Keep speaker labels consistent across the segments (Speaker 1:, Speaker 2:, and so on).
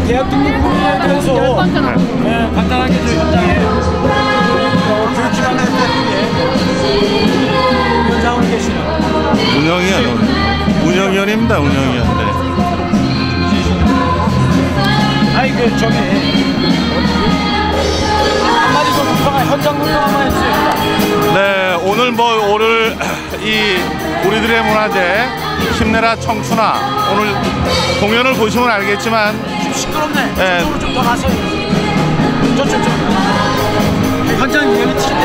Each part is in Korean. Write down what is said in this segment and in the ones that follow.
Speaker 1: 대학 등록부에 대해서 간단하게 저희 현장에 교육기관의 위원장으로 계시는
Speaker 2: 운영위원입니다. 운영위원. 네.
Speaker 1: 아이 저기 한마디 좀 현장 분석 한번 해주세요.
Speaker 2: 네, 오늘 우리들의 문화재 힘내라 청춘아, 오늘 공연을 보시면 알겠지만
Speaker 1: 좀 시끄럽네.
Speaker 2: 네.
Speaker 1: 저쪽으로 좀 더 가세요. 저쪽 현장 얘기 칠때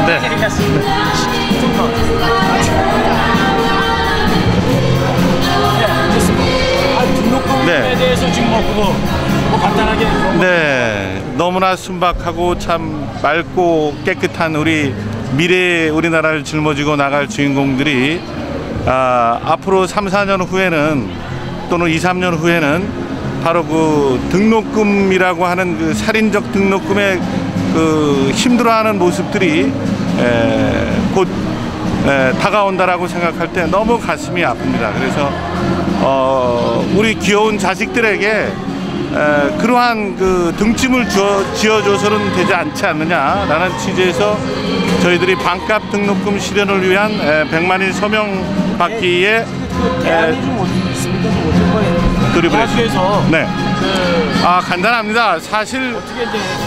Speaker 2: 네.
Speaker 1: 좀 더. 등록금에 대해서 지금 뭐 간단하게
Speaker 2: 네, 너무나 순박하고 참 맑고 깨끗한 우리나라를 짊어지고 나갈 주인공들이 앞으로 3, 4년 후에는 또는 2, 3년 후에는 바로 그 등록금이라고 하는 그 살인적 등록금의 그 힘들어하는 모습들이 곧 다가온다라고 생각할 때 너무 가슴이 아픕니다. 그래서 우리 귀여운 자식들에게 그러한 그 등짐을 지어줘서는 되지 않지 않느냐라는 취지에서 저희들이 반값 등록금 실현을 위한 100만인 서명 받기에 돌입을 했습니다. 네. 간단합니다. 사실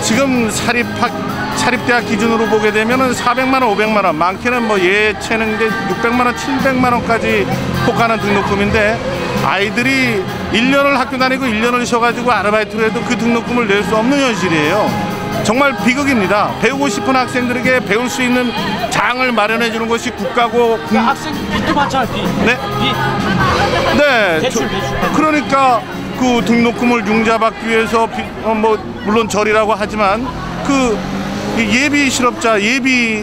Speaker 2: 지금 사립대학 기준으로 보게 되면은 400만 원, 500만 원, 많게는 뭐 예체능대 600만 원, 700만 원까지 폭하는 등록금인데 아이들이 1년을 학교 다니고 1년을 쉬어가지고 아르바이트를 해도 그 등록금을 낼 수 없는 현실이에요. 정말 비극입니다. 배우고 싶은 학생들에게 배울 수 있는 장을 마련해 주는 것이 국가고
Speaker 1: 학생 빚도 많잖아.
Speaker 2: 네? 네.
Speaker 1: 대출.
Speaker 2: 그러니까 그 등록금을 융자받기 위해서 물론 절이라고 하지만 그 예비 실업자, 예비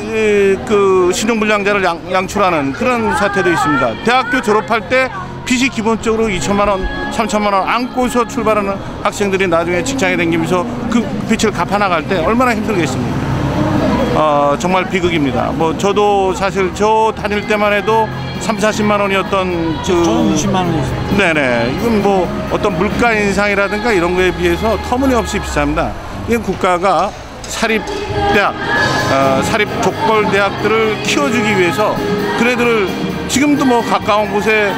Speaker 2: 그 신용불량자를 양출하는 그런 사태도 있습니다. 대학교 졸업할 때 빚이 기본적으로 2천만 원, 3천만 원 안고서 출발하는 학생들이 나중에 직장에 다니면서 그 빚을 갚아 나갈 때 얼마나 힘들겠습니까? 정말 비극입니다. 뭐 저도 사실 저 다닐 때만 해도 3, 40만 원이었던
Speaker 1: 저는 60만 원이었어요.
Speaker 2: 네네. 이건 뭐 어떤 물가 인상이라든가 이런 거에 비해서 터무니없이 비쌉니다. 이건 국가가 사립대학, 사립 족벌 대학들을 키워주기 위해서 그네들을 지금도 뭐 가까운 곳에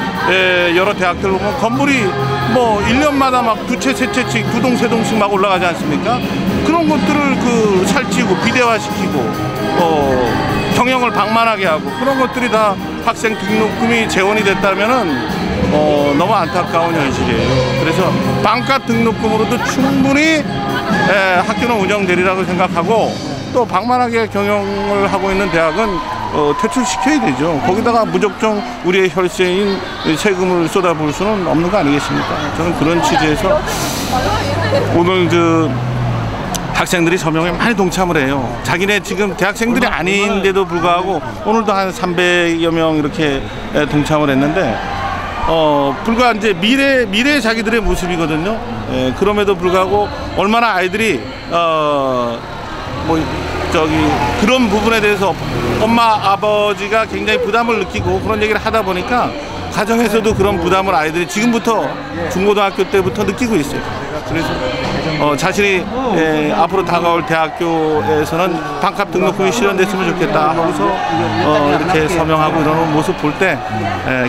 Speaker 2: 여러 대학들 보면 건물이 뭐 1년마다 막 두 채, 세 채씩, 두 동, 세 동씩 막 올라가지 않습니까? 그런 것들을 그 살찌고 비대화시키고 경영을 방만하게 하고 그런 것들이 다 학생 등록금이 재원이 됐다면은 너무 안타까운 현실이에요. 그래서 반값 등록금으로도 충분히 학교는 운영되리라고 생각하고 또 방만하게 경영을 하고 있는 대학은 퇴출시켜야 되죠. 거기다가 무작정 우리의 혈세인 세금을 쏟아부을 수는 없는 거 아니겠습니까? 저는 그런 취지에서 오늘 그 학생들이 서명에 많이 동참을 해요. 자기네 지금 대학생들이 아닌데도 불구하고 오늘도 한 300여 명 이렇게 동참을 했는데 불과 이제 미래 자기들의 모습이거든요. 그럼에도 불구하고 얼마나 아이들이 그런 부분에 대해서 엄마 아버지가 굉장히 부담을 느끼고 그런 얘기를 하다 보니까 가정에서도 그런 부담을 아이들이 지금부터 중고등학교 때부터 느끼고 있어요. 그래서 자신이 앞으로 다가올 대학교에서는 반값 등록금이 실현됐으면 좋겠다 하고서 이렇게 서명하고 이러는 모습 볼 때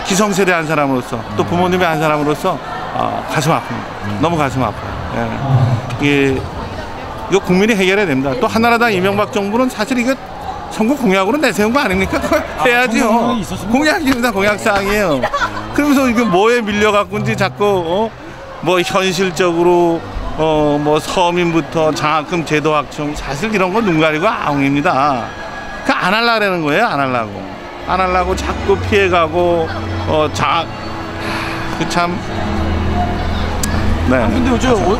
Speaker 2: 기성세대 한 사람으로서 또 부모님의 한 사람으로서 가슴 아픕니다. 너무 가슴 아파요. 이거 국민이 해결해야 됩니다. 또 한나라당 이명박 정부는 사실 이거 선거 공약으로 내세운 거 아닙니까? 그걸 해야지요. 공약입니다. 공약사항이에요. 그러면서 이거 뭐에 밀려갖고인지 자꾸 뭐 현실적으로 뭐 서민부터 장학금 제도 확충 사실 이런 건 눈 가리고 아웅입니다. 그 안 하려는 거예요. 안 하려고 자꾸 피해가고 참. 네.
Speaker 1: 근데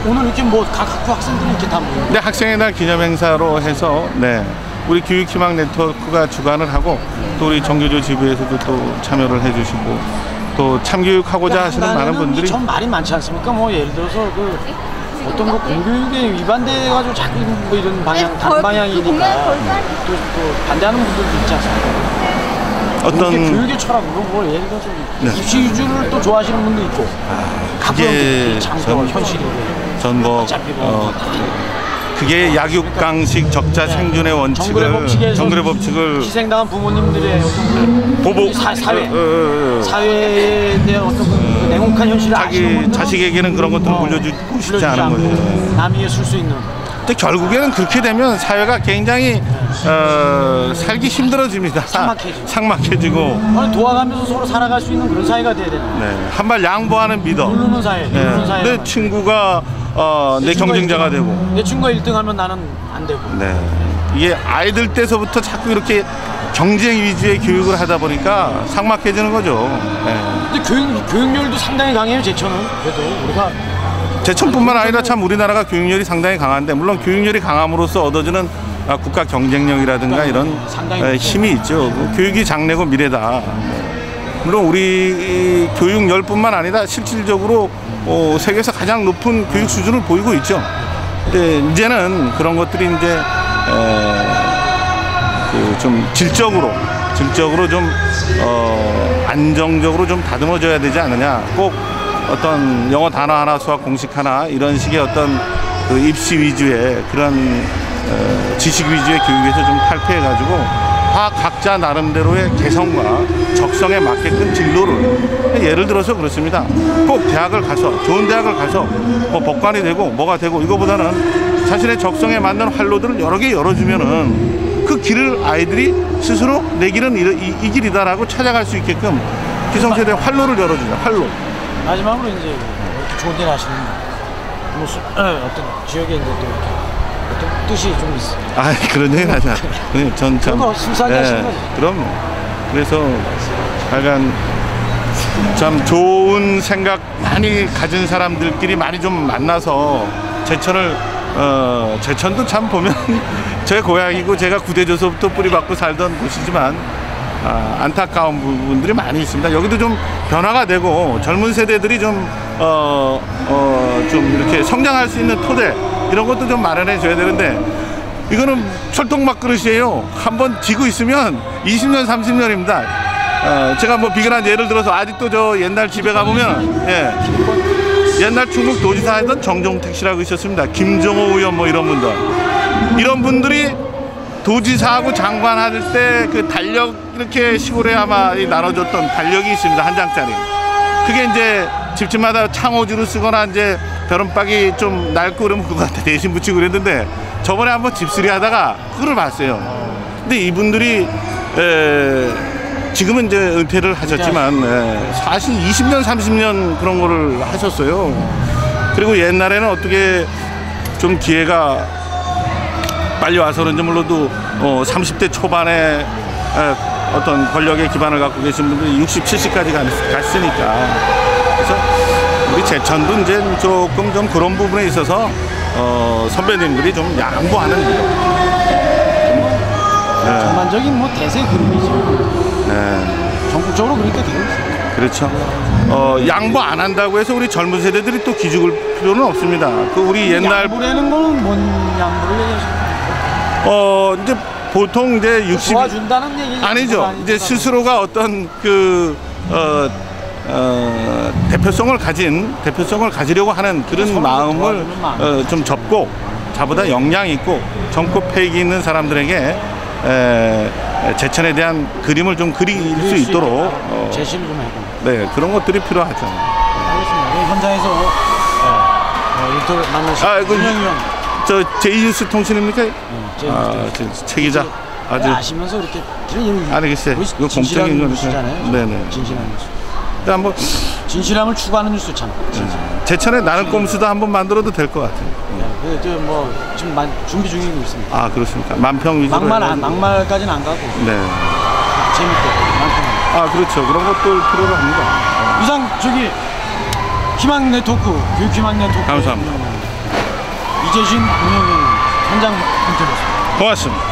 Speaker 1: 오늘 이렇게 뭐 각 학교 학생들이 이렇게 다 모여.
Speaker 2: 네, 학생의 날 기념 행사로 해서 우리 교육희망 네트워크가 주관을 하고 또 우리 정교조 지부에서도 또 참여를 해주시고 또 참교육하고자 하시는 많은 분들이
Speaker 1: 전 말이 많지 않습니까? 뭐 예를 들어서 어떤 거 공교육에 위반돼가지고 자꾸 뭐 이런 방향, 다른 방향이니까 또 반대하는 분들도 있지 않습니까?
Speaker 2: 어떤
Speaker 1: 교육의 철학 뭐 예를 들어서
Speaker 2: 네.
Speaker 1: 입시 위주를 또 좋아하시는 분도 있고
Speaker 2: 그게
Speaker 1: 장터 현실이고
Speaker 2: 전뭐 그게 약육강식 적자 생존의 원칙을 정글의 법칙을
Speaker 1: 희생당한 부모님들의 어떤
Speaker 2: 보복
Speaker 1: 사회에 대한 어떤 그 냉혹한 현실을
Speaker 2: 자기 자식에게는 그런 것들을 물려주고 싶지 않은 거죠.
Speaker 1: 남이 쓸 수 있는.
Speaker 2: 근데 결국에는 그렇게 되면 사회가 굉장히 살기 힘들어집니다. 삭막해지고
Speaker 1: 도와가면서 서로 살아갈 수 있는 그런 사회가 돼야 되는.
Speaker 2: 네, 한발 양보하는 리더.
Speaker 1: 누르는 사회. 누르는 사회.
Speaker 2: 내 친구가 내 경쟁자가 되고
Speaker 1: 내 친구가 1등하면 나는 안 되고.
Speaker 2: 네. 이게 아이들 때서부터 자꾸 이렇게 경쟁 위주의 교육을 하다 보니까 삭막해지는 거죠. 네.
Speaker 1: 근데 교육열도 상당히 강해요. 제천은 그래도 우리가
Speaker 2: 제천뿐만 아니라 참 우리나라가 교육열이 상당히 강한데 물론 교육열이 강함으로써 얻어지는 국가 경쟁력이라든가 이런 힘이 있죠. 교육이 장래고 미래다. 물론 우리 교육열뿐만 아니라 실질적으로 세계에서 가장 높은 교육 수준을 보이고 있죠. 근데 이제는 그런 것들이 이제 좀 질적으로 좀 안정적으로 좀 다듬어져야 되지 않느냐. 꼭 어떤 영어 단어 하나, 수학 공식 하나 이런 식의 어떤 그 입시 위주의 그런 지식 위주의 교육에서 좀 탈피해가지고 다 각자 나름대로의 개성과 적성에 맞게끔 진로를 예를 들어서 그렇습니다. 꼭 대학을 가서 좋은 대학을 가서 뭐 법관이 되고 뭐가 되고 이거보다는 자신의 적성에 맞는 활로들을 여러 개 열어주면은 그 길을 아이들이 스스로 내 길은 이 길이다라고 찾아갈 수 있게끔 기성세대의 활로를 열어주자. 활로.
Speaker 1: 마지막으로 이제 이렇게 좋은 데 가시는 어떤 지역에 이제 또 이렇게 어떤 뜻이 좀 있어요.
Speaker 2: 아 그런 얘기는 하지 않아요. 전 참.
Speaker 1: 순수하게 하시는 거죠.
Speaker 2: 그럼 그래서 약간 참 좋은 생각 많이 가진 사람들끼리 많이 좀 만나서 제천도 참 보면 제 고향이고 제가 구대조서부터 뿌리박고 살던 곳이지만 안타까운 부분들이 많이 있습니다. 여기도 좀 변화가 되고 젊은 세대들이 좀 이렇게 성장할 수 있는 토대 이런 것도 좀 마련해 줘야 되는데 이거는 철통막 그릇이에요. 한번 지고 있으면 20년 30년입니다. 제가 뭐 비근한 예를 들어서 아직도 저 옛날 집에 가보면 옛날 충북 도지사 했던 정종택 씨라고 있었습니다. 김정호 의원 뭐 이런 분들이 도지사하고 장관 할 때 그 달력 이렇게 시골에 아마 나눠줬던 달력이 있습니다. 한 장짜리. 그게 이제 집집마다 창호지로 쓰거나 이제 벼른박이 좀 낡고 그러면 그거 갖다 대신 붙이고 그랬는데 저번에 한번 집수리 하다가 그걸 봤어요. 근데 이분들이 지금은 이제 은퇴를 하셨지만 사실 20년 30년 그런 거를 하셨어요. 그리고 옛날에는 어떻게 좀 기회가 빨리 와서 그런지 몰라도 30대 초반에 어떤 권력의 기반을 갖고 계신 분들이 60, 70까지 갔으니까 그래서 우리 제천도 이제 조금 좀 그런 부분에 있어서 선배님들이 좀 양보하는
Speaker 1: 전반적인 뭐 대세 그림이죠. 전국적으로 그렇게 되고 있어요.
Speaker 2: 그렇죠. 양보 안 한다고 해서 우리 젊은 세대들이 또 기죽을 필요는 없습니다. 그 우리 옛날
Speaker 1: 양보라는 거는 뭔 양보를 얘기하시는
Speaker 2: 이제 보통 이제 60
Speaker 1: 도와준다는 얘기
Speaker 2: 아니죠. 이제 스스로가 어떤 그 대표성을 가지려고 하는 그런 마음을 좀 접고 자보다 역량 있고 젊고 패기 있는 사람들에게 제천에 대한 그림을 좀 그릴 수 있도록
Speaker 1: 제시를 좀 해보고
Speaker 2: 네 그런 것들이 필요하죠.
Speaker 1: 알겠습니다. 현장에서 인터뷰 만나시고
Speaker 2: 저 제2뉴스 통신입니까? 최 기자 아주
Speaker 1: 아시면서 이렇게
Speaker 2: 알겠어요. 이거 공적인 거니까. 네네.
Speaker 1: 진실한 뉴스.
Speaker 2: 한번
Speaker 1: 진실함을 추구하는 뉴스 참.
Speaker 2: 제천에 나는 꼼수도 한번 만들어도 될 것 같아요.
Speaker 1: 뭐 지금 준비 중이고 있습니다.
Speaker 2: 아 그렇습니까? 만평 위주로.
Speaker 1: 막말까지는 안 가고.
Speaker 2: 네.
Speaker 1: 재밌게 만평.
Speaker 2: 그렇죠. 그런 것들 필요로 합니다.
Speaker 1: 이상 희망 네트워크 교육 희망 네트워크.
Speaker 2: 감사합니다.
Speaker 1: 이재신 운영위원 현장 인터뷰였습니다.
Speaker 2: 고맙습니다.